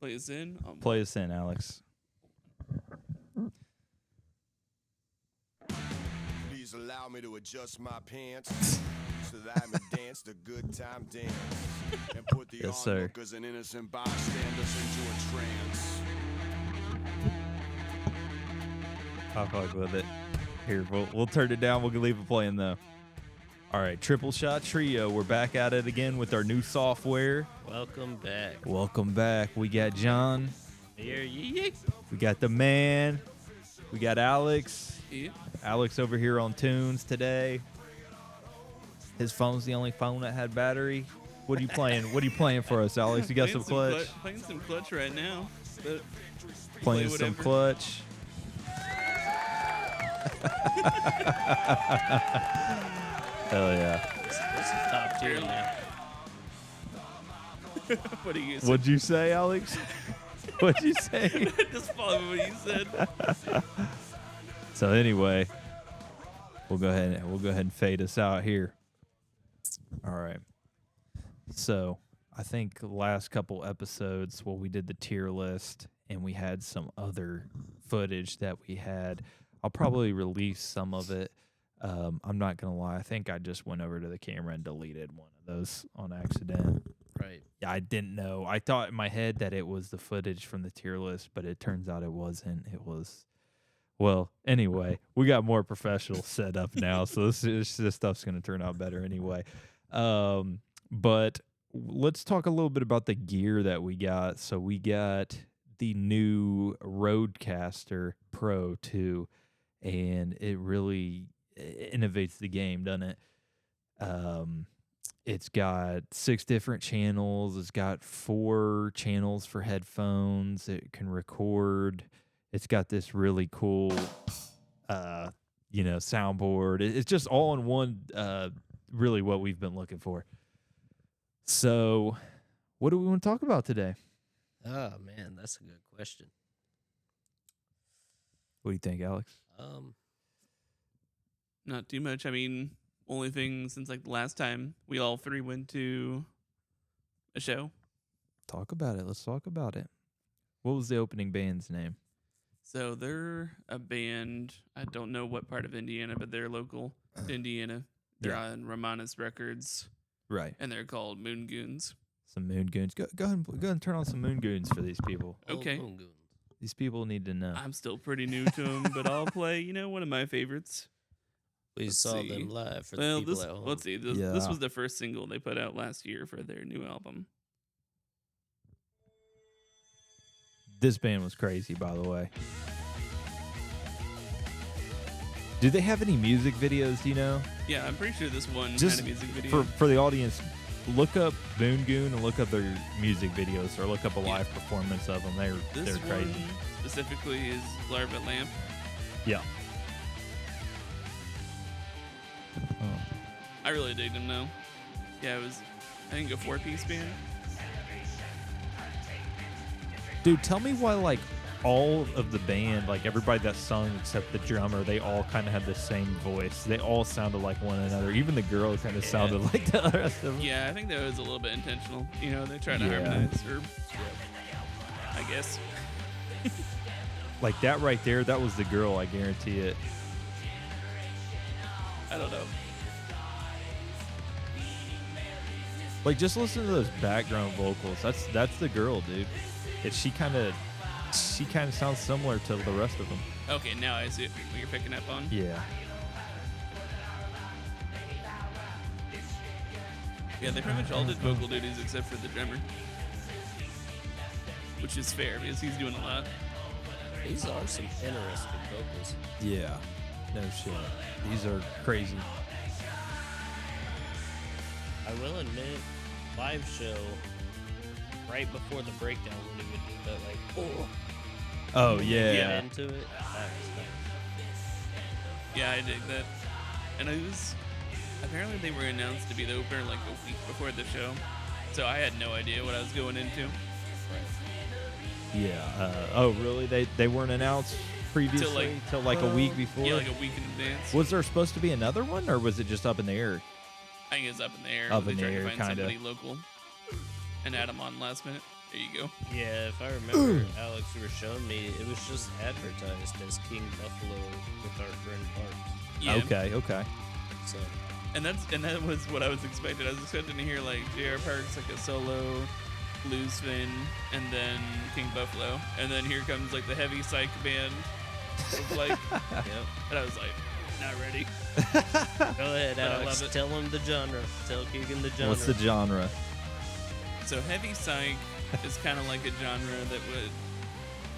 Play us in. Play us in, Alex. Please allow me to adjust my pants so that I may dance the good time dance and put the Yes, sir. onlookers and innocent bystanders into a trance. I'll fuck with it. Here, we'll turn it down. We'll leave it playing though. All right, Triple Shot Trio. We're back at it again with our new software. Welcome back. Welcome back. We got John. Here, yee. We got the man. We got Alex. Yeah. Alex over here on tunes today. His phone's the only phone that had battery. What are you playing? What are you playing for us, Alex? You got some clutch? Playing some clutch right now. But Playing play some whatever. clutch. Hell yeah. This is top tier now. What do you say? What'd you say, Alex? What'd you say? Just follow what you said. So anyway, we'll go ahead and fade us out here. All right. So I think the last couple episodes, we did the tier list and we had some other footage that we had. I'll probably release some of it. I'm not gonna lie. I think I just went over to the camera and deleted one of those on accident. Right. Yeah, I didn't know. I thought in my head that it was the footage from the tier list, but it turns out it wasn't. It was. Well, anyway, we got more professional set up now, so this stuff's going to turn out better anyway. But let's talk a little bit about the gear that we got. So we got the new Rodecaster Pro 2, and it really innovates the game, doesn't it? It's got 6 different channels. It's got 4 channels for headphones. It can record. It's got this really cool, soundboard. It's just all in one, really what we've been looking for. So what do we want to talk about today? Oh man, that's a good question. What do you think, Alex? Not too much. I mean, only thing since like the last time we all 3 went to a show. Talk about it. Let's talk about it. What was the opening band's name? So they're a band. I don't know what part of Indiana, but they're local to Indiana. They're Yeah. on Romanus Records, Right. and they're called Moon Goons. Some Moon Goons. Go ahead and turn on some Moon Goons for these people. Okay. Old Moon. These people need to know. I'm still pretty new to them, but I'll play, one of my favorites. We Let's saw see. them live for Well, the people this at home. let's see. This Yeah. was the first single they put out last year for their new album. This band was crazy, by the way. Do they have any music videos, do you know? Yeah, I'm pretty sure this one Just had a music video. For the audience, look up Moon Goon and look up their music videos or look up a live performance of them. They're this crazy. one specifically is Larva Lamp. Yeah. I really dig them though. Yeah, it was I think a 4-piece band. Dude, tell me why all of the band, everybody that sung except the drummer, they all kind of had the same voice. They all sounded like one another. Even the girl kind of sounded like the rest of them. Yeah, I think that was a little bit intentional. They tried to Yeah. harmonize, or I guess. Like that right there, that was the girl, I guarantee it. I don't know. Just listen to those background vocals. That's the girl, dude. She kind of sounds similar to the rest of them. Okay, now I see what you're picking up on. Yeah. Yeah, they pretty much all did vocal duties except for the drummer. Which is fair because he's doing a lot. These are some interesting vocals. Yeah. No shit. These are crazy. I will admit, live show right before the breakdown when he would do that Oh get yeah. into it. That was nice. Yeah, I dig that. And it was apparently they were announced to be the opener like a week before the show, so I had no idea what I was going into. Yeah. Oh really? They weren't announced previously till like a week before. Yeah, like a week in advance. Was there supposed to be another one, or was it just up in the air? I think it's up in the air. Up They in the tried air, to find kinda. somebody local and add them on last minute. There you go. Yeah, if I remember, Alex, you were showing me, it was just advertised as King Buffalo with our friend Parks. Yeah. Okay. So, And that was what I was expecting. I was expecting to hear like J.R. Parks like a solo blues fin, and then King Buffalo, and then here comes like the heavy psych band. Of, like, yep. and I was like, not ready. Go ahead, But I Alex. love it. Tell him the genre. Tell Keegan the genre. What's the genre? So heavy psych is kind of like a genre that would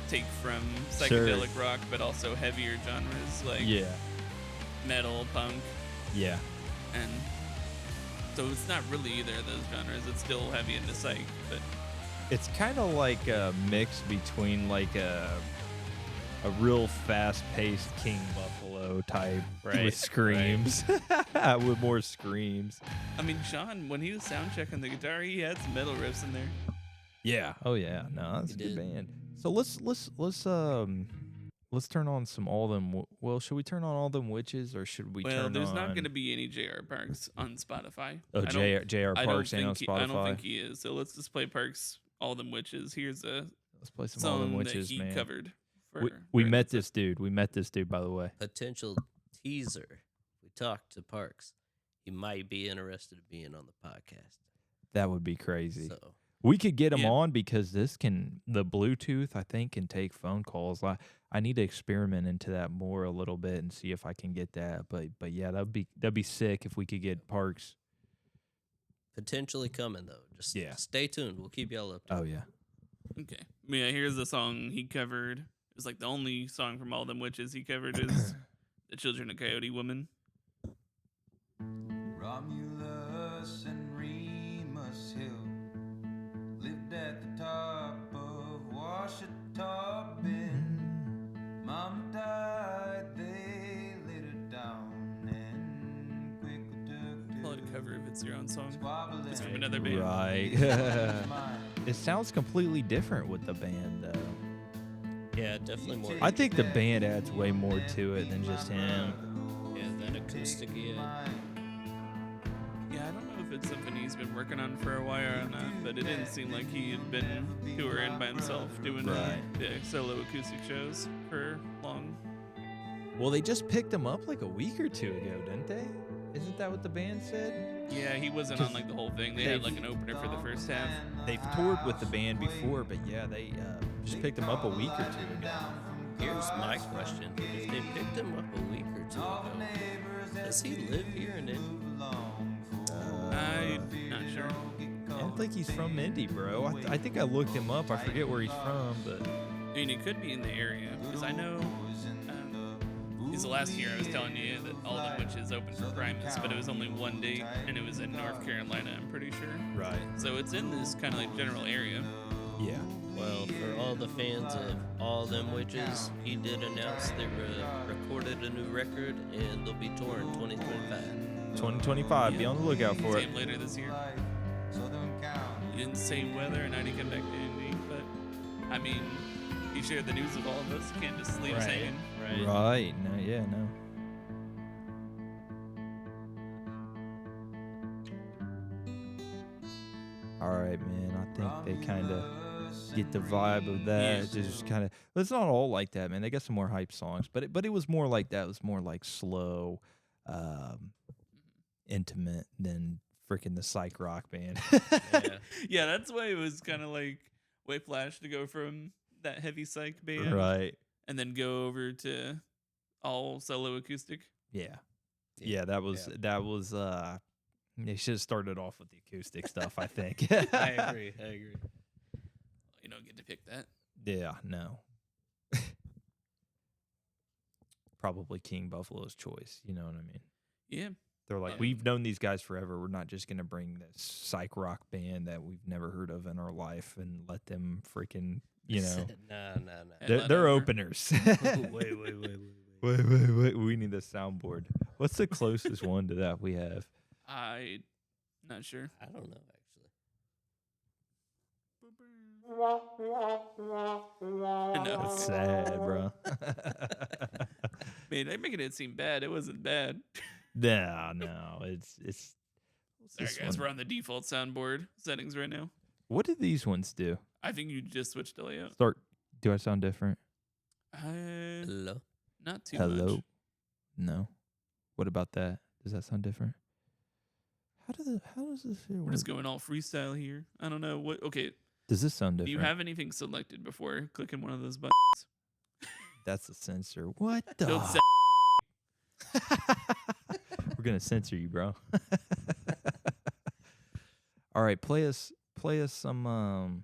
take from Sure. psychedelic rock, but also heavier genres like Yeah. metal, punk, Yeah. and so it's not really either of those genres. It's still heavy into psych, but It's kind of like a mix between like a real fast-paced King Buffalo type Right, with screams, with more screams. I mean, Sean, when he was sound checking the guitar, he had some metal riffs in there. Yeah. Oh yeah. No, that's a He good did. band. So let's turn on some All Them. Well, should we turn on All Them Witches or should we Well, turn there's on? not going to be any J.R. Parks on Spotify. Oh, I don't- J.R. I don't Parks ain't on think Spotify. I don't think he is. So let's just play Parks, All Them Witches. Here's a Let's play some All Them song Witches, that he man. covered. For We for met episode. this dude. We met this dude, by the way. Potential teaser. We talked to Parks. He might be interested in being on the podcast. That would be crazy. So, We could get him Yeah. on because the Bluetooth, I think, can take phone calls. I need to experiment into that more a little bit and see if I can get that. But yeah, that'd be sick if we could get Parks. potentially coming, though. Just Yeah. stay tuned. We'll keep y'all up to Oh yeah. Okay. Yeah, here's the song he covered. It was like the only song from All Them Witches he covered is The Children of Coyote Woman. Romulus and Remus Hill lived at the top of Washita Bend. Mom died, they laid her down and quickly took Call it a cover if it's your own song. squabbling. It's from another band. Right. It sounds completely different with the band, though. Yeah, definitely more. I think the band adds way more to it than just him. Yeah, that acoustic. Yeah. Yeah, I don't know if it's something he's been working on for a while or not, but it didn't seem like he had been touring by himself doing Right. solo acoustic shows for long. Well, they just picked him up like a week or two ago, didn't they? Isn't that what the band said? Yeah, he wasn't on like the whole thing. They had like an opener for the first half. They've toured with the band before, but yeah, they just picked him up a week or two ago. Here's my question: if they picked him up a week or two ago, does he live here in Indy? I'm not sure. I don't think he's from Indy, bro. I think I looked him up. I forget where he's from, but I mean, it could be in the area because I know. Because the last year I was telling you that All Them Witches opened for Primus, but it was only one date, and it was in North Carolina. I'm pretty sure. right. So it's in this kind of like general area. Yeah. Well, for all the fans of All Them Witches, he did announce they recorded a new record and they'll be touring 2025. 2025. Be on the lookout for it. Same later this year. He didn't say whether or not he come back to Indy, but I mean, he shared the news with all of us. You can't just leave us hanging. Right. Right. No. Yeah. No. All right, man. I think they kind of get the vibe of that. Yeah. It's just kind of. It's not all like that, man. They got some more hype songs, but it was more like that. It was more like slow, intimate than freaking the psych rock band. Yeah. Yeah, that's why it was kind of like Whiplash to go from that heavy psych band Right. and then go over to all solo acoustic. Yeah. Yeah, that was they should have started off with the acoustic stuff, I think. I agree. You don't get to pick that. Yeah, no. Probably King Buffalo's choice, you know what I mean? Yeah. They're like, Yeah. we've known these guys forever. We're not just going to bring this psych rock band that we've never heard of in our life and let them freaking, you know. Nah. Headline They're over. openers. Wait. Wait. We need the soundboard. What's the closest one to that we have? I not sure. I don't know, actually. No. That's sad, bro. Man, they're making it seem bad. It wasn't bad. No. It's what's Sorry this guys, one? we're on the default soundboard settings right now. What do these ones do? I think you just switched the layout. Start. Do I sound different? Hello. Not too Hello. much. No. What about that? Does that sound different? How does this here We're work? just going all freestyle here. I don't know what. Okay, Does this sound do different? you have anything selected before clicking one of those buttons? That's a censor. What the? Don't say. We're gonna censor you, bro. All right, play us some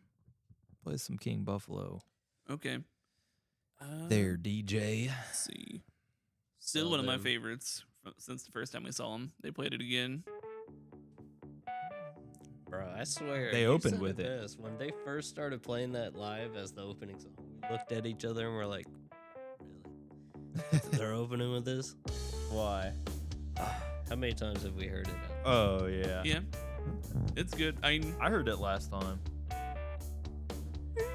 King Buffalo. Okay. There, DJ. Let's see. Still Saw one of my them. favorites since the first time we saw them. They played it again. Bro, I swear. They you opened said with it. best. When they first started playing that live as the opening song, we looked at each other and we're like, really? They're opening with this? Why? How many times have we heard it now? Oh yeah. Yeah, it's good. I heard it last time.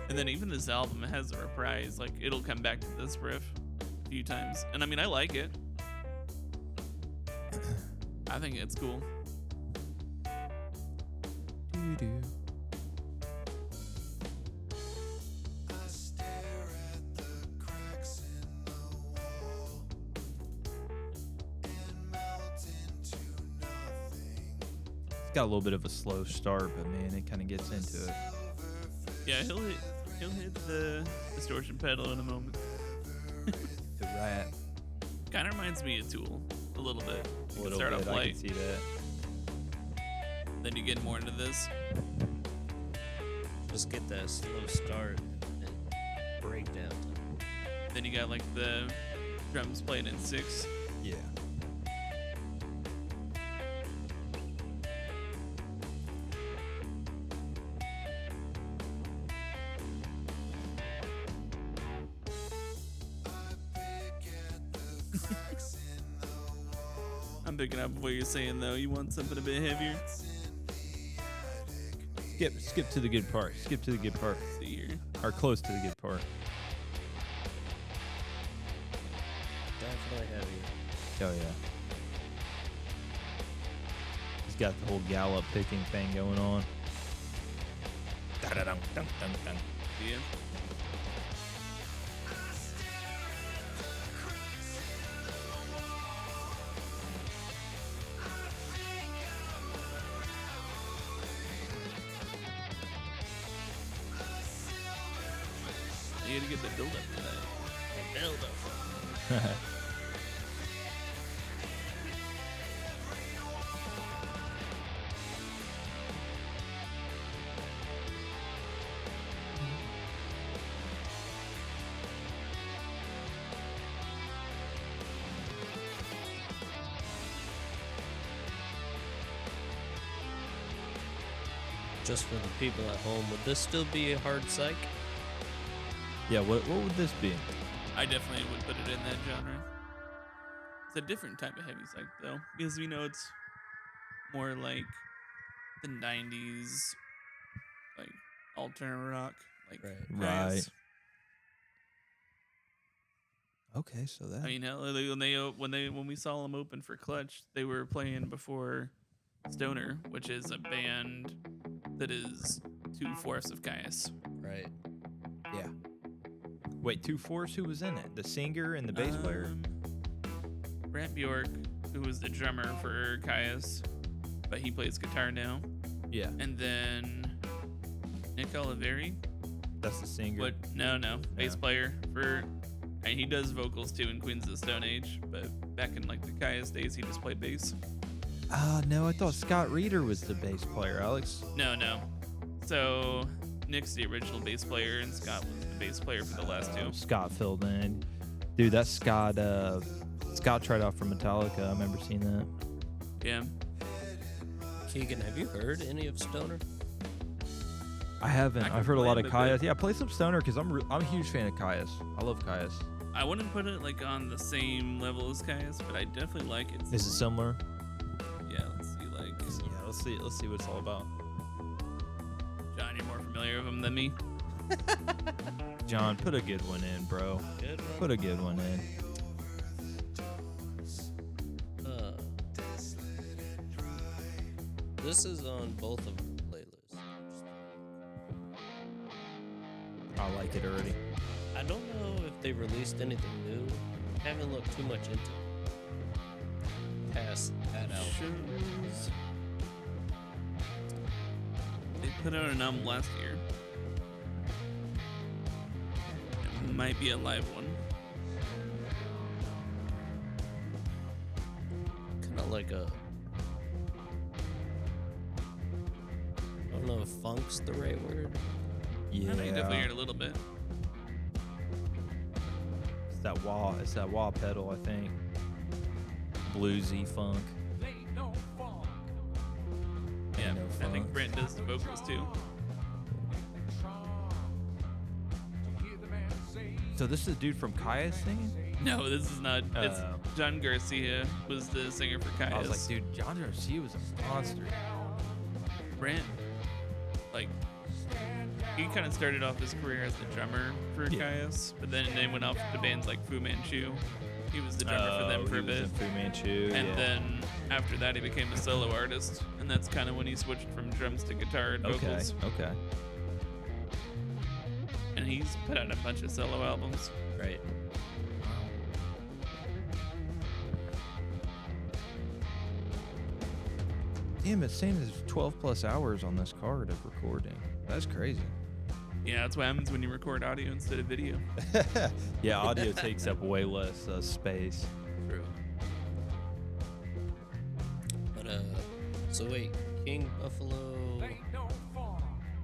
And then even this album has a reprise. Like it'll come back to this riff a few times, and I mean I like it. I think it's cool. Doo-doo. I stare at the cracks in the wall and melt into nothing. It's got a little bit of a slow start, but man, it kind of gets into it. Yeah, he'll hit the distortion pedal in a moment. The rat. Kind of reminds me of Tool a little bit. You can Little start bit, off I light, can see that. then you get more into this. Just get that slow start and breakdown time. Then you got like the drums playing in 6. Yeah. I'm picking up what you're saying though. You want something a bit heavier? Skip to the good part. Skip to the good part. Let's see here. Or close to the good part. Definitely heavy. Oh yeah. He's got the whole gallop picking thing going on. Da-da-dum-dum-dum-dum. Yeah. You gotta get the build up to that. Build up. Just for the people at home, would this still be a hard psych? Yeah, what would this be? I definitely would put it in that genre. It's a different type of heavy psych though, because we know it's more like the 90s, like alternate rock, like Right. guys. Right. Okay, so that. I mean, hell, when we saw them open for Clutch, they were playing before Stoner, which is a band that is 2/4 of Caius. Right. Yeah. Wait, 2/4? Who was in it? The singer and the bass player? Brant Bjork, who was the drummer for Caius, but he plays guitar now. Yeah. And then Nick Oliveri. That's the singer. What? No, bass Yeah. player for. And he does vocals too in Queens of the Stone Age, but back in like the Caius days, he just played bass. No, I thought Scott Reeder was the bass player, Alex. No. So Nick's the original bass player, and Scott was the bass player for the last two. Scott filled in. Dude, that's Scott. Scott tried out for Metallica. I remember seeing that. Yeah. Keegan, have you heard any of Stoner? I haven't. I can I've heard a play lot a of bit. Caius. Yeah, play some Stoner because I'm a huge fan of Caius. I love Caius. I wouldn't put it like on the same level as Caius, but I definitely like it. Is it similar? Yeah, let's see. Like, Yeah, let's see. Let's see what it's all about. John, you're more familiar with him than me. John, put a good one in, bro. Good one. Put a good one in. This is on both of the playlists. like it already. I don't know if they released anything new. I haven't looked too much into it. Past that album. Shows. They put out an album last year. It might be a live one. Kind of like a. I don't know if funk's the right word. Yeah, I think you definitely heard a little bit. it's that wah pedal, I think. Bluesy funk. Yeah, no I think funk. Brent does the vocals too. So this is the dude from Kaya singing? No, this is not. It's Oh. John Garcia was the singer for Caius. I was like, dude, John Garcia was a monster. Brent, like, he kind of started off his career as the drummer for Yeah. Caius, but then they went off to bands like Fu Manchu. He was the drummer for them for a he was bit. in Fu Manchu, And yeah. then after that, he became a solo artist, and that's kind of when he switched from drums to guitar and Okay, vocals. okay. And he's put out a bunch of solo albums. Right. Damn, it's saying there's 12 plus hours on this card of recording. That's crazy. Yeah, that's what happens when you record audio instead of video. Yeah, audio takes up way less space. True. But so wait, King Buffalo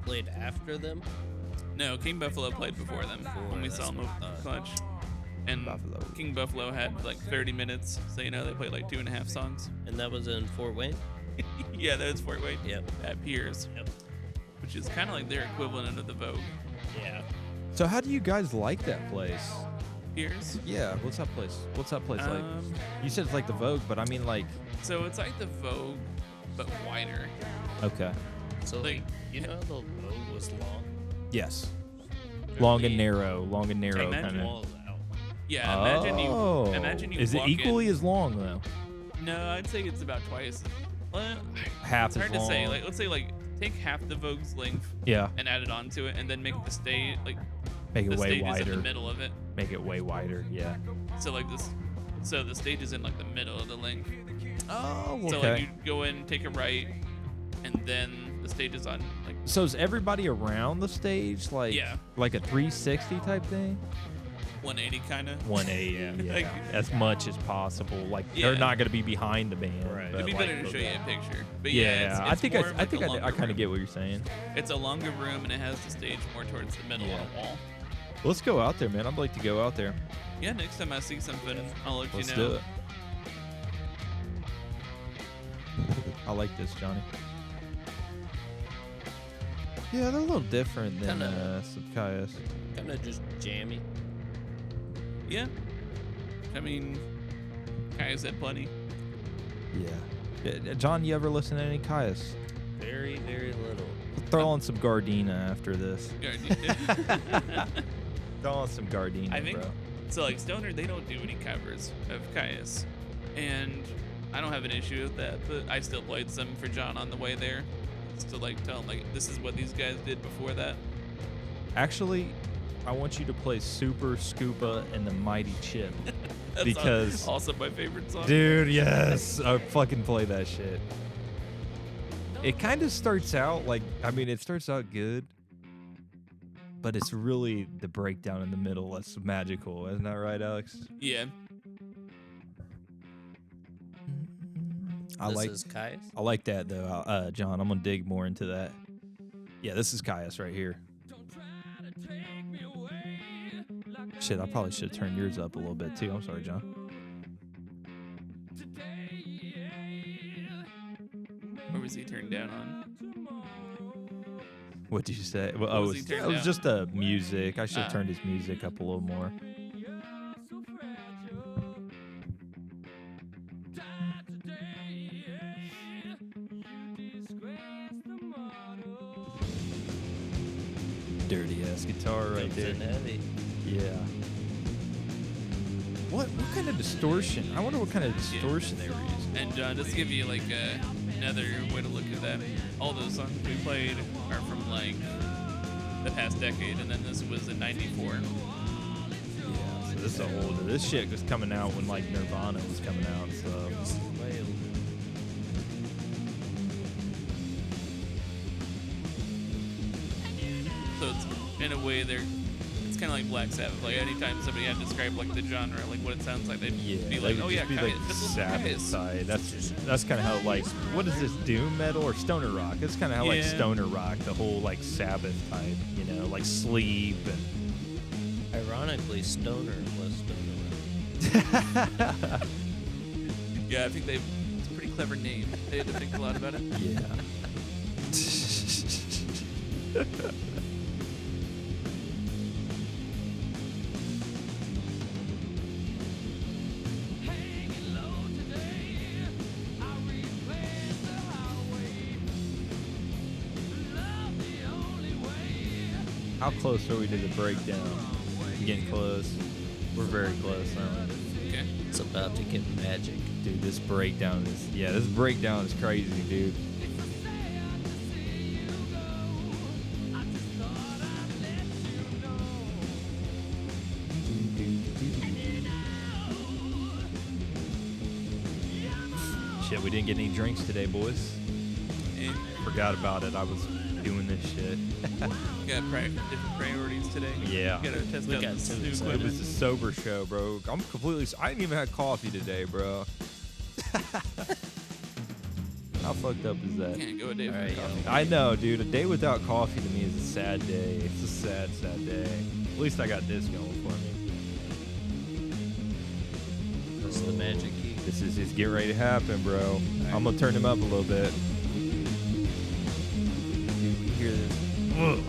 played after them? No, King Buffalo played before them when we saw him open the clutch. And Buffalo. King Buffalo had like 30 minutes, so you know they played like 2.5 songs. And that was in Fort Wayne? Yeah, that was Fort Wayne. Yep. At Piers, Yep. which is kind of like their equivalent of the Vogue. Yeah. So how do you guys like that place? Piers. Yeah, what's that place? What's that place like? Um, You said it's like the Vogue, but I mean like, so it's like the Vogue, but wider. okay. So Like- you know the logo was long? Yes. Long and Really? narrow Imagine kind of. Walls out. Yeah, Oh. imagine you Is it walk equally in. as long though? No, I'd say it's about twice. Well, Half it's as hard long. to say. Like, let's say like take half the Vogue's length Yeah. and add it onto it, and then make the stage like Make the it way stage is in wider. the middle of it. Make it way wider. Yeah. So like this, so the stage is in like the middle of the length. Oh, So like you go in, take a right, and then the stage is on like So is everybody around the stage like Yeah. like a 360 type thing? 180 kind of. 180, yeah. Like- As much as possible. Like Yeah. they're not gonna be behind the band. Right. but, It'd be like, better to show you a picture. But Yeah, yeah, it's I think more I of, like, think a I longer kind of room. get what you're saying. It's a longer room and it has the stage more towards the middle Yeah. on a wall. Let's go out there, man. I'd like to go out there. Yeah, next time I see something, I'll let Let's you know. do it. I like this, Johnny. Yeah, they're a little different than Kinda- Subcaius. Kind of just jammy. Yeah. I mean, Kaya said plenty. Yeah. John, you ever listen to any Caius? Very, very little. Throw on some Gardena after this. Yeah, Throw on some Gardena, I think bro. so. Like Stoner, they don't do any covers of Caius, and I don't have an issue with that. But I still played some for John on the way there, just to like tell him like this is what these guys did before that. Actually, I want you to play Super Scuba and the Mighty Chip. That's Because- also my favorite song. Dude, yes. I fucking play that shit. It kind of starts out like, I mean, it starts out good, but it's really the breakdown in the middle that's magical. Isn't that right, Alex? Yeah. This is Caius. I like that though, John. I'm gonna dig more into that. Yeah, this is Caius right here. Shit, I probably should have turned yours up a little bit too. I'm sorry, John. Or was he turned down on? What did you say? Well, What oh, was he turned it was down? just the music. I should have Ah. turned his music up a little more. Dirty ass guitar right Comes there. in heavy. Yeah. What kind of distortion? I wonder what kind of distortion they were using. And just to give you like another way to look at that, all those songs we played are from like the past decade, and then this was in '94. Yeah, so this is older. This shit was coming out when like Nirvana was coming out. So Way older. So it's in a way it's kind of like Black Sabbath. Like anytime somebody had to describe like the genre, like what it sounds like, they'd be like, that "Oh would yeah, just be like this was Sabbath Kiss." side. That's kind of how like what is this doom metal or stoner rock? It's kind of how like Yeah. stoner rock, the whole like Sabbath type, you know, like Sleep and. Ironically, Stoner was Stoner Rock. Yeah, I think it's a pretty clever name. They had to think a lot about it. Yeah. How close are we to the breakdown? We're getting close. We're very close, aren't we? Okay. It's about to get magic. Dude, this breakdown is crazy, dude. Shit, we didn't get any drinks today, boys. And Forgot about it. I was doing this shit. we got different priorities today. Yeah. We gotta test We out got this two new excited. It equipment. was a sober show, bro. I'm completely. I didn't even have coffee today, bro. How fucked up is that? Can't go a day without Alright, coffee. I know, dude. A day without coffee to me is a sad day. It's a sad, sad day. At least I got this going for me. That's the magic key. This is just get ready to happen, bro. I'm gonna turn him up a little bit. Dude, we hear this. Ugh.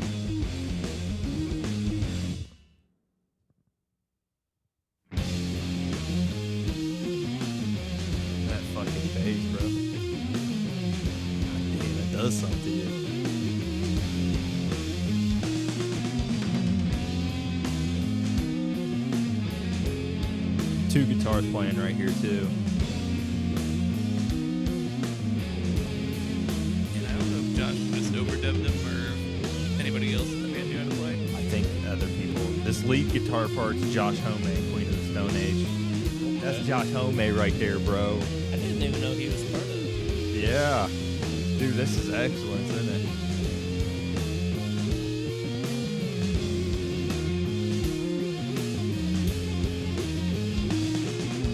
That fucking bass, bro. God damn, it does something to you. Two guitars playing right here too. And I don't know if Josh just overdubbed him or anybody else in the band knew how to play. I think other people. This lead guitar part's Josh Homme, Queen of the Stone Age. That's Josh Homme right there, bro. I didn't even know he was part of it. Yeah. Dude, this is excellence, isn't it?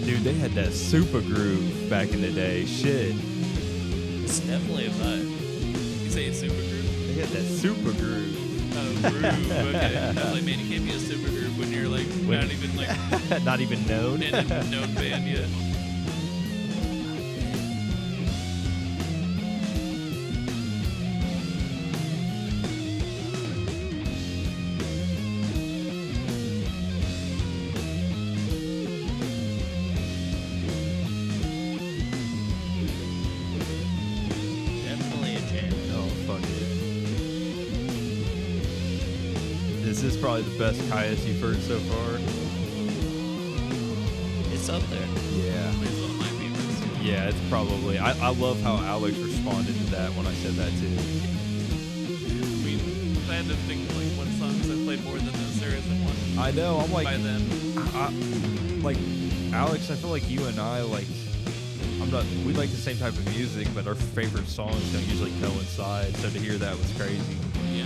Dude, they had that super groove back in the day. Shit. It's definitely a vibe. You say it's super groove? They had that super groove. Oh, groove. Okay. I was like, man, you can't be a super groove when you're like When- not even like Not even known. in a known band yet. Definitely a jam. Oh, fuck it. This is probably the best Caius you've heard so far. It's up there. Yeah. It's one of my favorites. Yeah, it's probably. I love how Alex responded to that when I said that too. I mean, if I had to think like what songs I played more than this, there isn't one I know. I'm like, by them. like Alex. I feel like you and I like. We like the same type of music, but our favorite songs don't usually coincide. So to hear that was crazy. Yeah.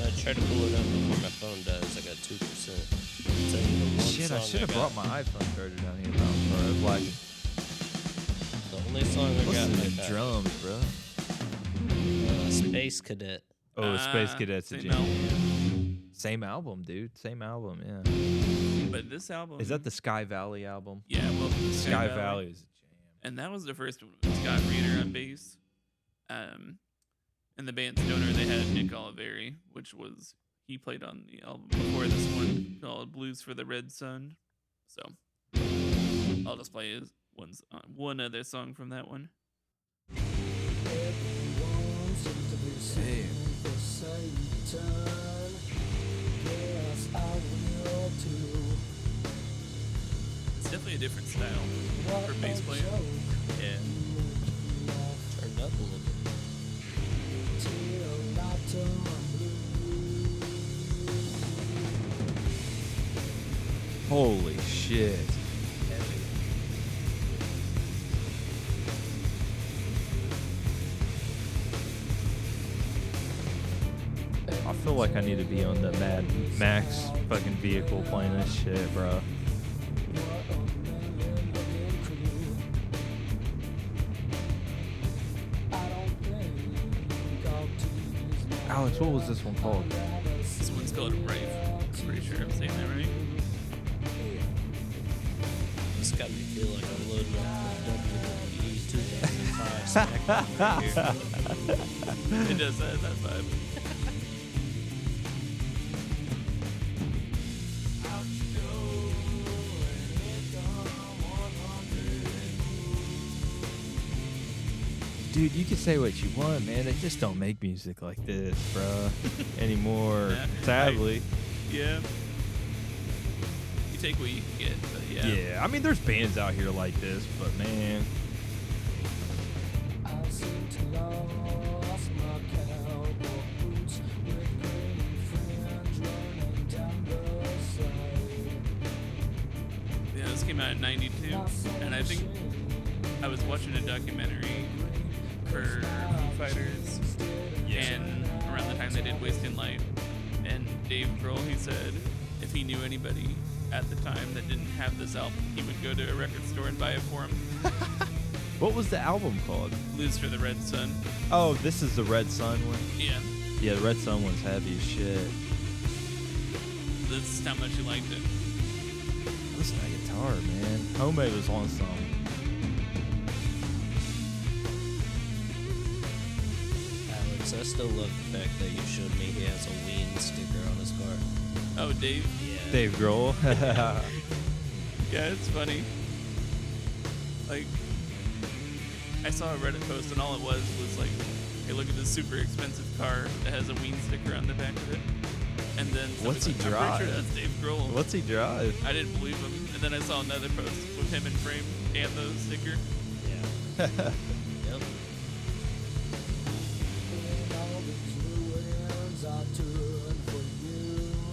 I tried to pull it up before my phone does. I got 2%. Tell you the one Shit, I song should have got. brought my iPhone charger down here. But I'm sorry. I was like, The only song I got. listen in to my car. drums, bro. Space Cadet. Oh, Space Cadet's a same jam. album. Same album, dude. Same album, yeah. But this album Is that the Sky Valley album? Yeah, well, Sky Valley is a jam. And that was the first one with Scott Reeder on bass. And the band Stoner, they had Nick Oliveri, which was he played on the album before this one called Blues for the Red Sun. So I'll just play one other song from that one. It's definitely a different style for bass player. Yeah. Turned up a little bit. Holy shit. I feel like I need to be on the Mad Max fucking vehicle playing this shit, bro. Alex, what was this one called? This one's called Rife. I'm pretty sure I'm saying that right. This got me feel like I'm loading up the WWE 2005 SmackDown right here. It does that vibe. Dude, you can say what you want, man. They just don't make music like this, bro, anymore. Yeah, Sadly. Yeah. You take what you can get, but yeah. Yeah, I mean, there's bands out here like this, but man, Yeah, this came out in '92, and I think I was watching a documentary for Foo Fighters, and around the time they did Wasting Light, and Dave Grohl, he said if he knew anybody at the time that didn't have this album, he would go to a record store and buy it for him. what was the album called? Blues for the Red Sun. Oh, this is the Red Sun one? Yeah, Yeah, the Red Sun one's heavy as shit. this is how much he liked it. Listen to that guitar, man. Home was on some. Alex, I still love the fact that you showed me he has a Ween sticker on his car. Oh, Dave. Yeah. Dave Grohl. Yeah, it's funny. Like, I saw a Reddit post, and all it was like, hey, look at this super expensive car that has a Ween sticker on the back of it. And then What's he somebody's like, I'm pretty sure drive? that's Dave Grohl. What's he drive? I didn't believe him. And then I saw another post with him in frame and the sticker. Yeah. Yep.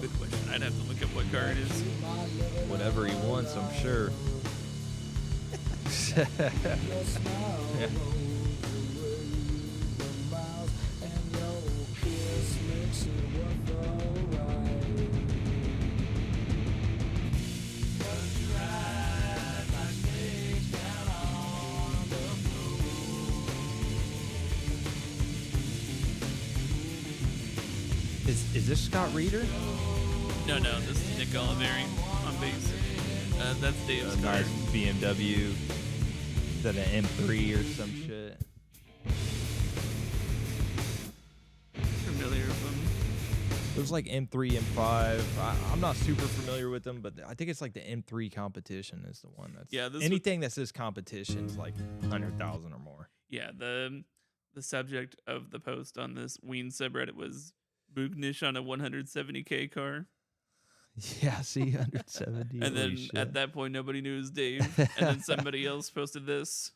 Good question. I'd have to look up what car it is. Whatever he wants, I'm sure. Yeah. Is this Scott Reeder? No, this is Nick Oliveri on bass. That's Dave's A car. nice BMW. Is that an M3 or some shit? Familiar with him. There's like M3, M5. I'm not super familiar with them, but I think it's like the M3 competition is the one that's. Yeah, this anything that says competition is like 100,000 or more. Yeah, the subject of the post on this Ween subreddit was Boognish on a 170K car. Yeah, see, 170. And then at that point, nobody knew it was Dave. And then somebody else posted this.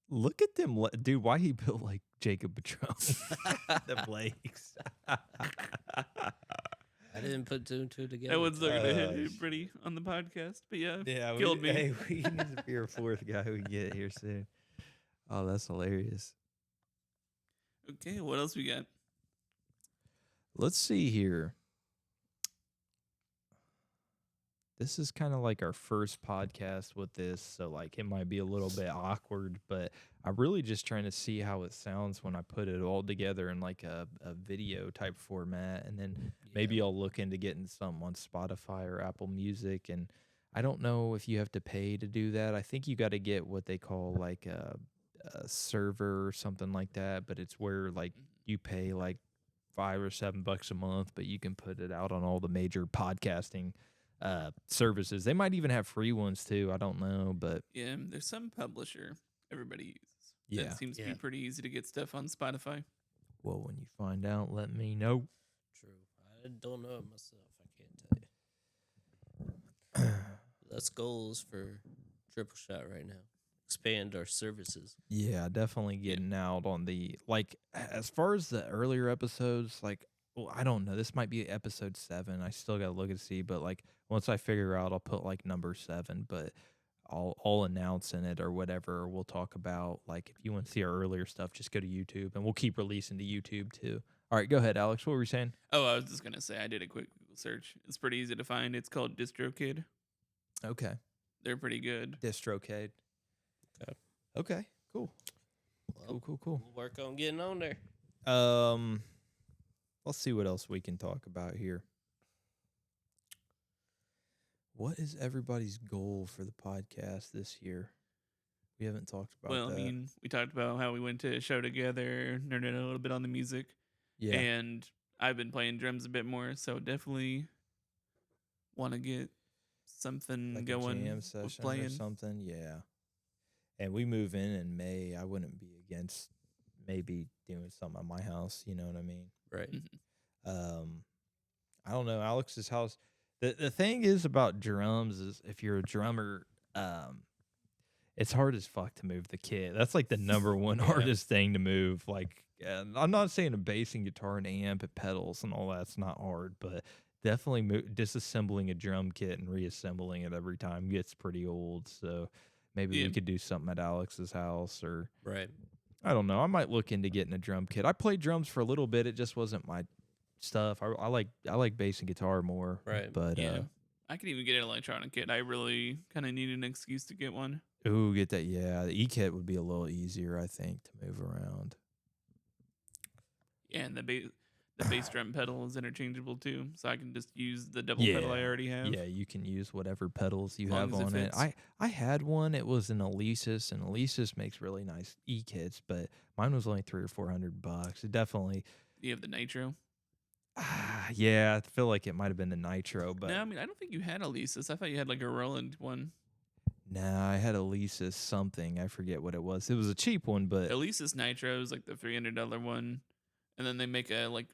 Look at them, dude. Why he built like Jacob Patron? The Blakes. I didn't put two and two together. That one's not going to hit pretty on the podcast. But yeah, Yeah, killed me. Hey, we need to be our fourth guy we can get here soon. Oh, that's hilarious. Okay, what else we got? Let's see here. This is kind of like our first podcast with this, so like it might be a little bit awkward, but I'm really just trying to see how it sounds when I put it all together in like a video type format, and then maybe I'll look into getting something on Spotify or Apple Music. And I don't know if you have to pay to do that. I think you got to get what they call like a server or something like that, but it's where like you pay like $5 or $7 a month, but you can put it out on all the major podcasting services. They might even have free ones too. I don't know, but Yeah, there's some publisher everybody uses. Yeah. That seems to be Yeah. pretty easy to get stuff on Spotify. well, when you find out, let me know. True. I don't know it myself. I can't tell you. That's goals for Triple Shot right now. expand our services. Yeah, definitely getting out on the like as far as the earlier episodes, like well, I don't know. This might be episode 7. I still gotta look and see, but like once I figure out, I'll put like number 7. But I'll announce in it or whatever. Or we'll talk about like if you want to see our earlier stuff, just go to YouTube, and we'll keep releasing to YouTube too. All right, go ahead, Alex. What were you saying? Oh, I was just gonna say I did a quick Google search. It's pretty easy to find. It's called DistroKid. Okay, They're pretty good. DistroKid. Okay. Okay, cool, Well, cool. we'll work on getting on there. Let's see what else we can talk about here. What is everybody's goal for the podcast this year? We haven't talked about Well, that. I mean, we talked about how we went to a show together, nerded a little bit on the music, yeah, and I've been playing drums a bit more, so definitely want to get something like going a jam with session or playing. something. Yeah, and we move in May. I wouldn't be against maybe doing something at my house. You know what I mean? Right. I don't know. Alex's house. The thing is about drums is if you're a drummer, it's hard as fuck to move the kit. That's like the number one hardest thing to move. Like, I'm not saying a bass and guitar and amp and pedals and all that's not hard, but definitely disassembling a drum kit and reassembling it every time gets pretty old. So maybe we could do something at Alex's house, or Right. I don't know. I might look into getting a drum kit. I played drums for a little bit. It just wasn't my stuff. I like bass and guitar more. Right. But Yeah. I could even get an electronic kit. I really kind of need an excuse to get one. ooh, get that. Yeah, the E-kit would be a little easier, I think, to move around. Yeah, and the bass drum pedal is interchangeable too, so I can just use the double pedal I already have. Yeah, you can use whatever pedals you Long have as it on it. fits. I had one. It was an Alesis, and Alesis makes really nice E-kits, but mine was only $300 or $400. It definitely, You have the nitro. yeah, I feel like it might have been the Nitro, but No, I mean I don't think you had Alesis. I thought you had like a Roland one. nah, I had Alesis something. I forget what it was. It was a cheap one, but Alesis Nitro is like the $300 one, and then they make a like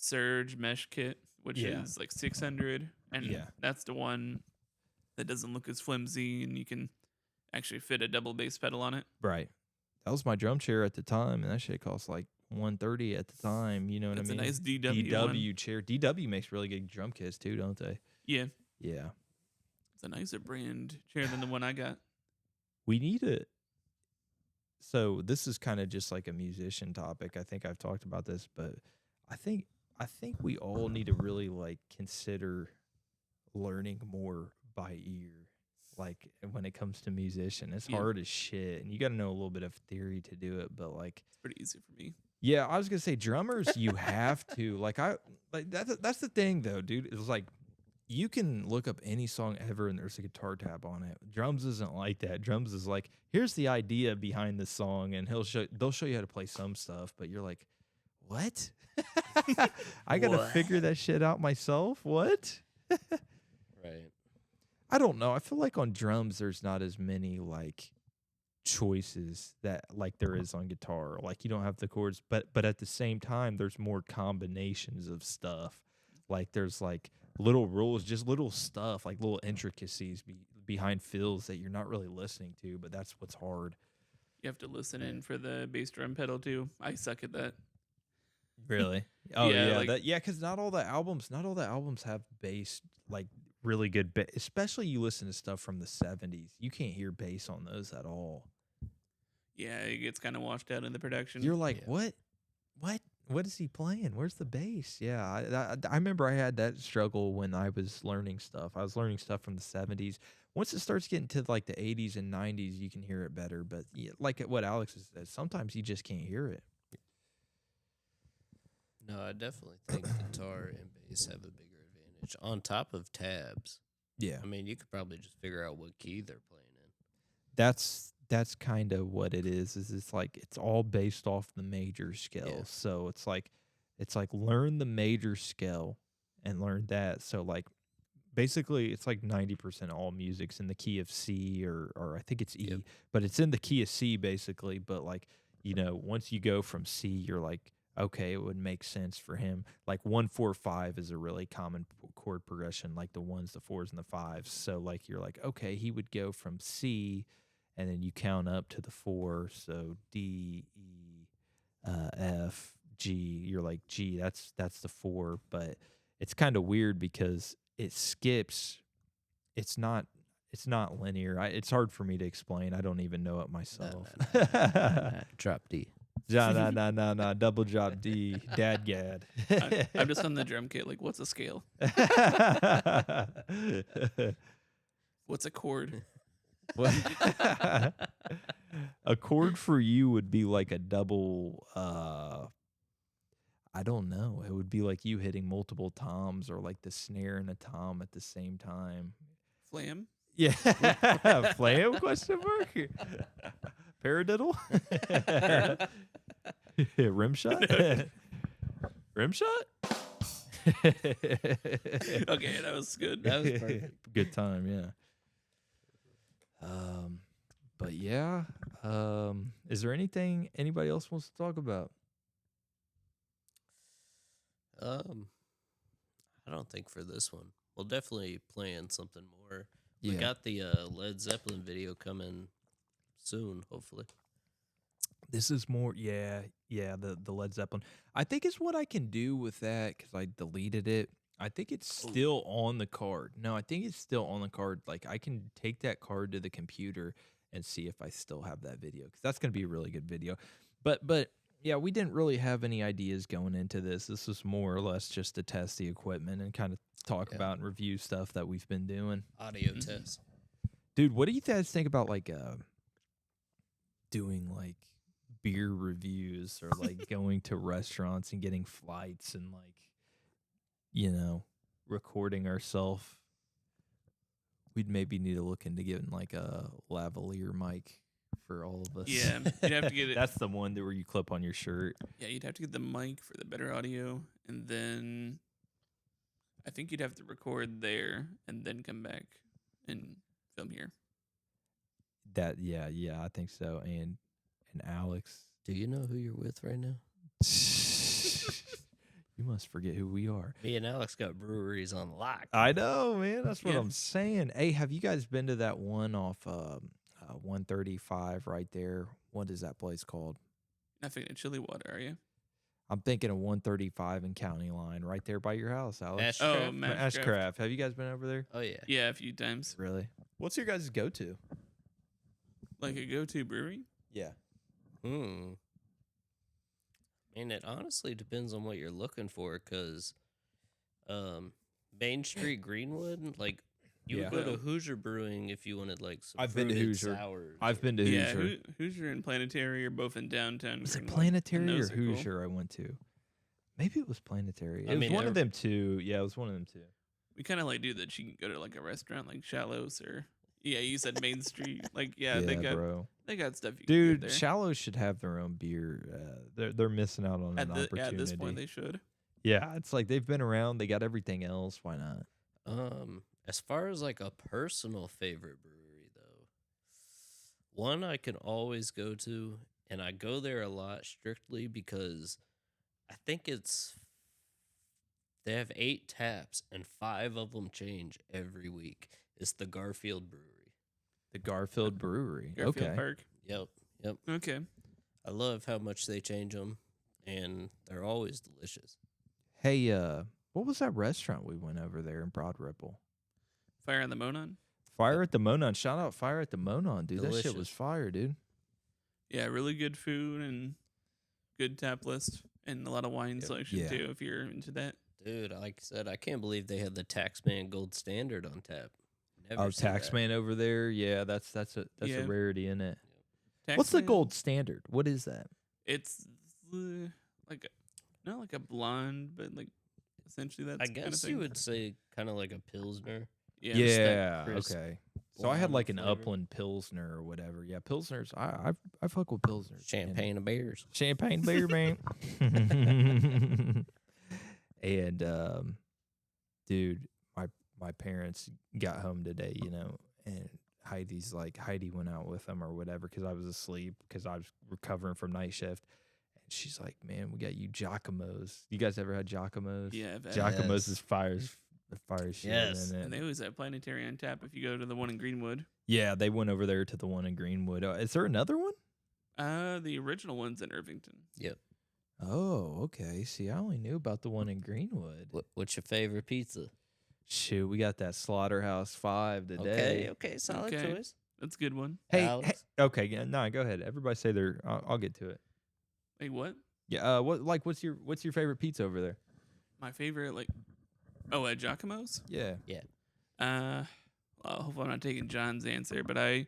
Surge mesh kit, which Yeah. is like 600, and Yeah. that's the one that doesn't look as flimsy, and you can actually fit a double bass pedal on it. right. That was my drum chair at the time, and that shit cost like $130 at the time. You know what It's I mean? a nice DW, DW one. chair. DW makes really good drum kits too, don't they? Yeah, Yeah. it's a nicer brand chair than the one I got. We need it. So this is kind of just like a musician topic. I think I've talked about this, but I think we all need to really like consider learning more by ear. Like when it comes to musician, it's Yeah. hard as shit, and you got to know a little bit of theory to do it. But like, It's pretty easy for me. yeah, I was gonna say drummers, you have to that's the thing though, dude. It's like you can look up any song ever and there's a guitar tab on it. Drums isn't like that. Drums is like, here's the idea behind the song, and they'll show you how to play some stuff, but you're like, what? I gotta What? figure that shit out myself. What? Right. I don't know. I feel like on drums there's not as many like choices that like there is on guitar. Like you don't have the chords, but at the same time there's more combinations of stuff. Like there's like little rules, just little stuff, like little intricacies behind fills that you're not really listening to, but that's what's hard. You have to listen in for the bass drum pedal too. I suck at that. Really? Oh Yeah, yeah, like- because not all the albums have bass like really good bass. Especially you listen to stuff from the 70s, you can't hear bass on those at all. Yeah, it gets kind of washed out in the production. You're like, Yeah. what is he playing? Where's the bass? Yeah, I remember I had that struggle when I was learning stuff. I was learning stuff from the 70s. Once it starts getting to like the 80s and 90s, you can hear it better. But yeah, like what Alex has said, sometimes you just can't hear it. No, I definitely think guitar and bass have a bigger advantage on top of tabs. Yeah, I mean, you could probably just figure out what key they're playing in. that's kind of what it is. Is it's like it's all based off the major scale. Yeah. So it's like learn the major scale and learn that. So like basically it's like 90% all music's in the key of C or I think it's E, Yep. but it's in the key of C basically. But like, you know, once you go from C, you're like, okay, it would make sense for him. Like 1-4-5 is a really common chord progression, like the 1s, the 4s, and the 5s. So like you're like, okay, he would go from C and then you count up to the 4. So D, E, F, G. You're like, G, that's the 4. But it's kind of weird because it skips. It's not linear. It's hard for me to explain. I don't even know it myself. Drop D. Nah. Double drop D. Dad gad. I'm just on the drum kit. Like, what's a scale? What's a chord? What? A chord for you would be like a double. I don't know. It would be like you hitting multiple toms, or like the snare and a tom at the same time. Flam? Yeah. Flam? Question mark. Paradiddle. Rim shot. Rim shot. Okay, that was good. That was perfect. Good time, yeah. But yeah, is there anything anybody else wants to talk about? I don't think for this one. We'll definitely plan something more. We got the Led Zeppelin video coming soon, hopefully. This is more, the Led Zeppelin. I think it's what I can do with that because I deleted it. I think it's still on the card. No, I think it's still on the card. Like, I can take that card to the computer and see if I still have that video, because that's going to be a really good video. But yeah, we didn't really have any ideas going into this. This was more or less just to test the equipment and kind of talk about and review stuff that we've been doing. Audio test. Dude, what do you guys think about like doing like beer reviews, or like going to restaurants and getting flights and like, you know, recording ourselves? We'd maybe need to look into getting like a lavalier mic for all of us. Yeah, you'd have to get it. That's the one that where you clip on your shirt. Yeah, you'd have to get the mic for the better audio, and then I think you'd have to record there and then come back and film here. That I think so. And Alex, Do you know who you're with right now? you must forget who we are. Me and Alex got breweries on lock. I know, man. That's what Yeah. I'm saying. Hey, have you guys been to that one off 135 right there? What is that place called? Not thinking of Chili Water, are you? I'm thinking of 135 in County Line, right there by your house, Alex. Ashcraft? Oh, Mashcraft. Ashcraft. Have you guys been over there? Oh, yeah. Yeah, a few times. Really? What's your guys' go-to? Like a go-to brewery? Yeah. I mean, it honestly depends on what you're looking for, because Main Street Greenwood, like, you Yeah. would go to Hoosier Brewing if you wanted, like, some I've been to fruited Hoosier. sours. I've been to Yeah, Hoosier. Hoosier and Planetary are both in downtown. Was it Greenwood, and Planetary or those are cool. Hoosier I went to? Maybe it was Planetary. I It was mean, one of them two. Yeah, it was one of them two. We kind of like do that. You can go to like a restaurant like Shallows, or you said Main Street. Like they got bro. they got stuff you can Dude, get there. Shallows should have their own beer. They're missing out on an opportunity. At this point, they should. Yeah, it's like they've been around. They got everything else. Why not? As far as, like, a personal favorite brewery, though, one I can always go to, and I go there a lot strictly because I think they have 8 taps and 5 of them change every week. It's the Garfield Brewery. The Garfield Brewery. Garfield Okay. Park. Yep. Okay. I love how much they change them, and they're always delicious. Hey, what was that restaurant we went over there in Broad Ripple? Fire on the Monon. Fire at the Monon. Shout out Fire at the Monon, dude. That shit was Delicious. fire, dude. Yeah, really good food and good tap list and a lot of wine selection Yeah. too. If you're into that. Dude, like I said, I can't believe they had the Taxman Gold Standard on tap. Never Oh, see that. Taxman over there. Yeah, that's a Yeah. rarity, isn't it? Tax What's the Man, gold standard? What is that? It's like not like a blonde, but like essentially that's I kind of guess thing. you would say kind of like a Pilsner. Yeah. just that Yeah. crisp Okay. So I had blonde like an flavor. Upland Pilsner or whatever. Yeah, Pilsners. I fuck with Pilsners. man. Champagne and beers. Champagne beer, man. And dude, my parents got home today, you know, and Heidi went out with them or whatever because I was asleep because I was recovering from night shift. And she's like, "Man, we got you Giacomo's. You guys ever had Giacomo's? Yeah, I've had Giacomo's Yes. is fire Fire Shield Yes. in it. And they always have Planetary on tap if you go to the one in Greenwood. Yeah, they went over there to the one in Greenwood. Is there another one? The original one's in Irvington. Yep. Oh, okay. See, I only knew about the one in Greenwood. What's your favorite pizza? Shoot, we got that Slaughterhouse 5 today. Okay, solid Okay. choice. That's a good one. Hey, Alex? okay, yeah, no, go ahead. Everybody say their. I'll get to it. Like what? Yeah. What's your favorite pizza over there? My favorite, at Giacomo's? Yeah. Well, hopefully I'm not taking John's answer, but I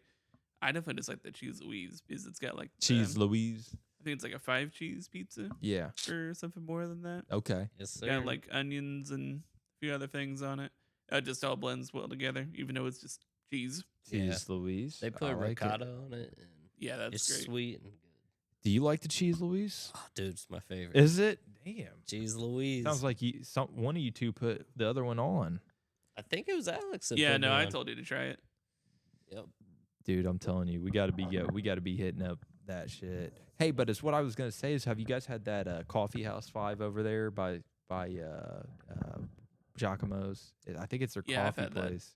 definitely just like the Cheese Louise because it's got like Cheese Louise. I think it's like a 5 cheese pizza Yeah. or something more than that. Okay. Yes, sir. Got like onions and a few other things on it. It just all blends well together, even though it's just cheese. Cheese Louise. They put I like it. ricotta on it, and Yeah, that's it's great. sweet and good. Do you like the Cheese Louise? Oh, dude, it's my favorite. Is it? Damn. Cheese Louise. Sounds like one of you two put the other one on. I think it was Alex. That Yeah, put no, me I on. told you to try it. Yep. Dude, I'm telling you, we gotta be hitting up that shit. Hey, but it's what I was gonna say is, have you guys had that Coffee House 5 over there by Giacomo's? I think it's their Yeah, I've coffee had that. place.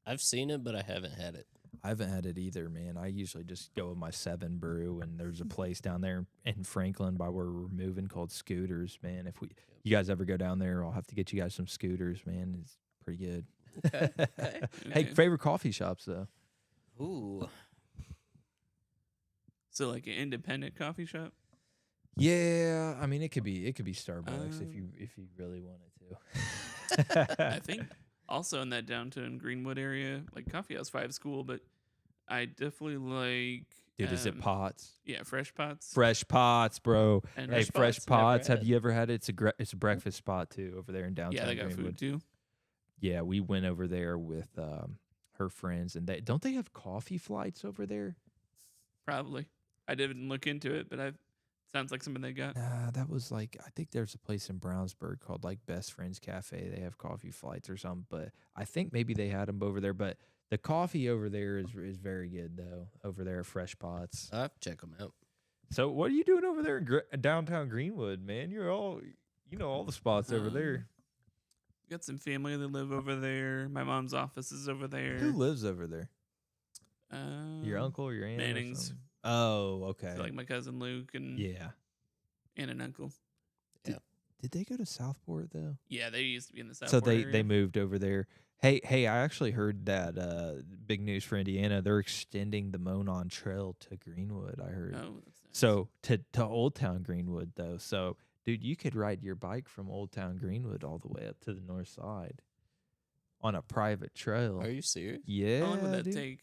I've seen it, but I haven't had it. I haven't had it either, man. I usually just go with my 7 brew, and there's a place down there in Franklin by where we're moving called Scooters, man. If you guys ever go down there, I'll have to get you guys some Scooters, man. It's pretty good. Okay. Okay. Hey, Okay. favorite coffee shops though? Ooh. So like an independent coffee shop. Yeah, I mean it could be Starbucks if you really wanted to. I think also in that downtown Greenwood area, like Coffee House 5 is cool, but I definitely like. Dude, is it Pots? Yeah, Fresh Pots. Fresh Pots, bro. And Hey, Fresh Pots, never Pots. Have had. you ever had it? It's a breakfast spot too over there in downtown Yeah, they got Greenwood. food too. Yeah, we went over there with her friends, and they have coffee flights over there? Probably. I didn't look into it, but sounds like something they got. That was like, I think there's a place in Brownsburg called like Best Friends Cafe. They have coffee flights or something, but I think maybe they had them over there. But the coffee over there is very good though. Over there at Fresh Pots. I'll have to check them out. So what are you doing over there in downtown Greenwood, man? You know all the spots over there. Got some family that live over there. My mom's office is over there. Who lives over there? Your Um, uncle, your aunt? or Mannings. something? Oh, okay. so, like my cousin Luke and Yeah. an uncle. Did they go to Southport though? Yeah, they used to be in the South. So they moved over there. Hey, I actually heard that big news for Indiana. They're extending the Monon Trail to Greenwood. I heard. Oh, that's nice. So to Old Town Greenwood though. So dude, you could ride your bike from Old Town Greenwood all the way up to the north side on a private trail. Are you serious? Yeah, how long would that dude. take?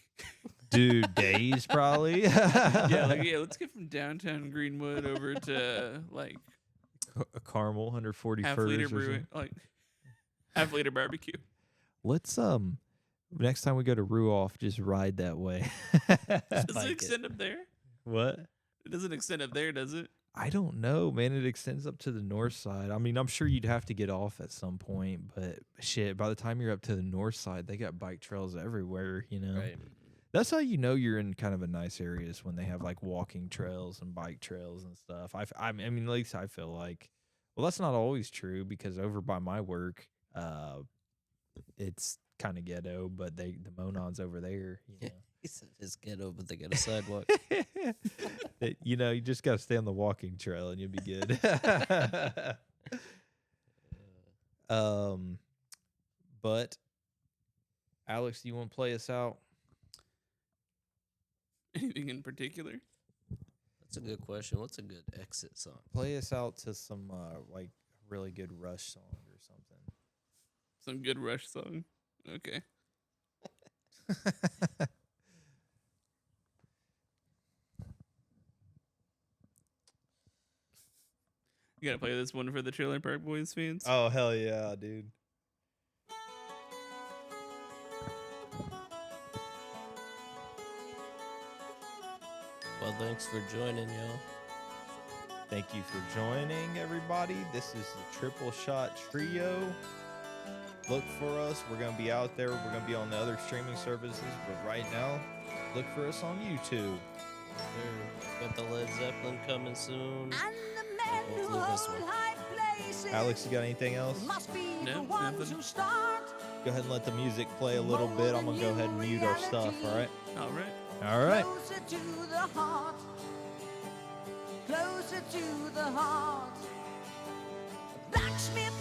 Dude, days probably. yeah, let's get from downtown Greenwood over to like Carmel, 141st. half or liter something. brewing, like half liter barbecue. Let's next time we go to Ruoff, just ride that way. Does Bike it it. extend up there? What? It doesn't extend up there, does it? I don't know, man. It extends up to the north side. I mean, I'm sure you'd have to get off at some point, but shit, by the time you're up to the north side, they got bike trails everywhere, you know? Right. That's how you know you're in kind of a nice areas when they have like walking trails and bike trails and stuff. I mean, at least I feel like, well, that's not always true because over by my work, it's kind of ghetto, but the Monon's over there, you know? He said it's ghetto, but they got a sidewalk. You know, you just got to stay on the walking trail and you'll be good. But Alex, do you want to play us out? Anything in particular? That's a good question. What's a good exit song? Play us out to some like really good Rush song or something. Some good Rush song. Okay. You gotta play this one for the Trailer Park Boys fans. Oh hell yeah, dude. Well, thanks for joining, y'all. Thank you for joining, everybody. This is the Triple Shot Trio. Look for us. We're going to be out there. We're going to be on the other streaming services. But right now, look for us on YouTube. Got the Led Zeppelin coming soon. And the men who Hopefully this hold one. high Alex, you got anything else? No, nothing. Go ahead and let the music play a little bit. I'm gonna go ahead and mute our stuff. All right. All right. All right. Closer to the heart. Closer to the heart. Blacksmith